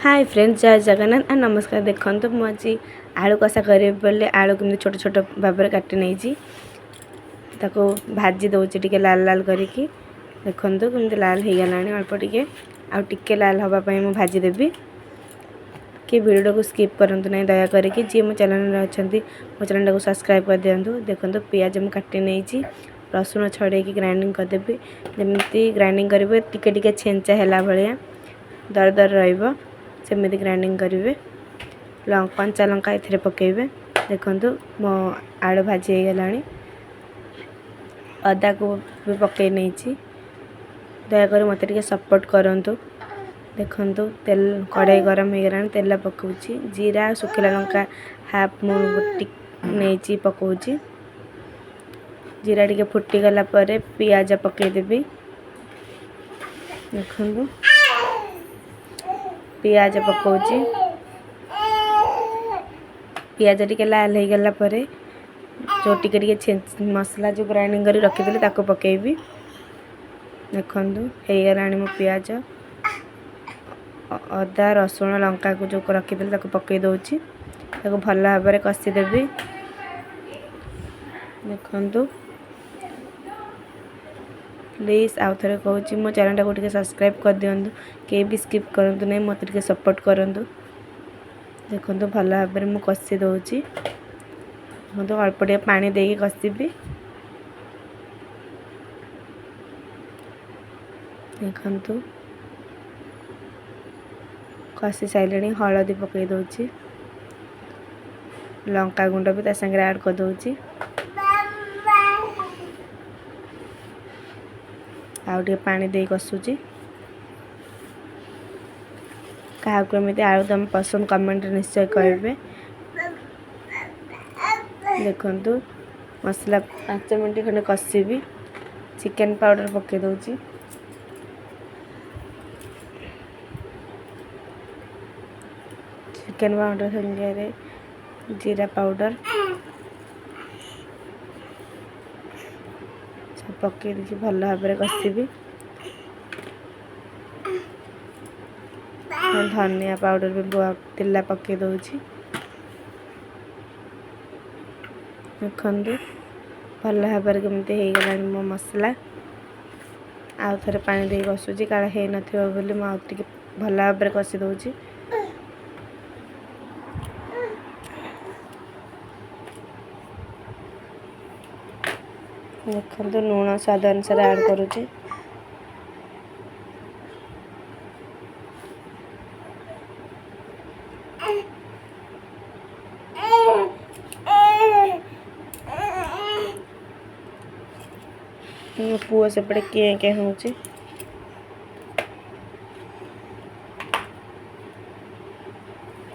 Hi friends, जय जगन्नाथ आ नमस्कार। देखो तो मुझे आलू कषा करें बोले आलू कमी छोट छोट भाव में काटी नहीं भाजी दौर टे लाल लाल करके देखो कमी लाल हो गला अल्प टे आउे लाल हाँपाई मुझे भाजीदेवी कि वीडियो को स्किप करूँ ना दया करके जी मो चैनल अच्छा मो चैनल को सब्सक्राइब कर दिंतु। देखो पियाज मुझे काटी नहीं रसुण छड़े ग्राइंडिंग करदेवी जमी ग्राइंडिंग करेंगे टिके छेंचा है भाया दर दर रमती ग्राइंडिंग करेंगे कंचा लंका ए पकेबे। देखो मो आलू भाजी हो गला अदा को भी पकई नहीं दयाकोरी मत सपोर्ट करूँ। देखो तेल कड़ाई गरम हो गला तेल पकाउची जीरा सुखिला लंका हाफ नहीं पकाउची जीरा टिके फुटीगला पियाज पकईदेवी। देखो पियाज पकाउची पियाज टिके लाल हो गला जो टिके मसला जो ग्राइंडिंग कर रखी पकेबी। देखो हो गला मो पियाज अदा रसुण लंका को जो रखी पकई दौची भल भाव में कषिदेवी। देखो प्लीज आउ थे कहूँ मो चैनल को सब्सक्राइब कर दिंतु के भी स्किप करूँ नहीं मत सपोर्ट करूँ। देखो भल भाव में मुझे कषि दौची देखो अल्प टे पानी देके कषिबी। देखो कषि सारे हलदी पकई दौची लंका गुंड भी संगे ऐड कर दौची आउे पानी दे कषुची क्या एमती आलुदम पसंद कमेंट निश्चय करेंगे। देखो मसला 5 मिनट खंडे कषिबी चिकेन पाउडर पकई दौची चिकेन पाउडर संगे जीरा पाउडर सब पकई दी भल भाव में कषिबी। धनिया पाउडर भी तिला पकई दौची देखो भल भाव में केमती हो गला मो मसला आउ थे पानी दे कषुची काला है बोली मुझे भल भाव में कषि दौची। देखो लुण स्वाद अनुसार ऐड करुँची मो पुआ सेपटे किए हूँ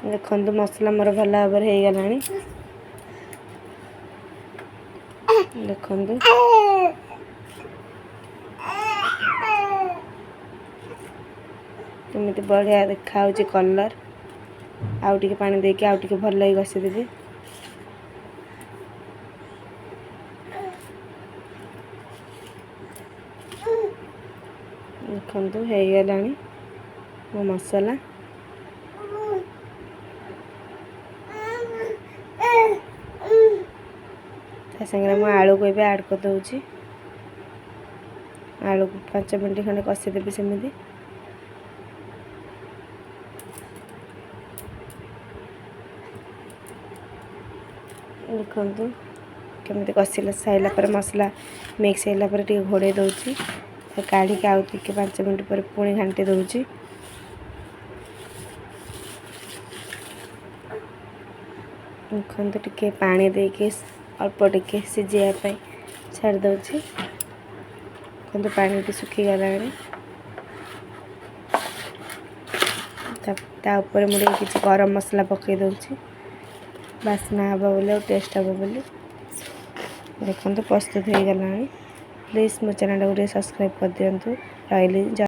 देखो मसला मोर भल भाव में हो गला। देखो केमी बढ़िया देखा कलर आउ टे पानी देके आउ टे भल कषिदेवी। देखो हो गला मो मसला संगे मुझे आलू को ऐड कर दूची आलू को 5 मिनट खंडे कषिदेवी सेमती। देखो केमी कषिला सारा पर मसला मिक्स होगा घोड़े दौची काढ़ी आउ टे 5 मिनट पर पुणी घाटी दौची। देखो टे पानी देके अल्प टे सीझापी छाड़ दौची देखो पानी टी सुखीगला तापर मुझे किसी गरम मसला पकई दौची बास्ना हे बोले टेस्ट हे बोली। देखो प्रस्तुत हो गला प्लीज मो चैनल को सब्सक्राइब कर दिंतु रही।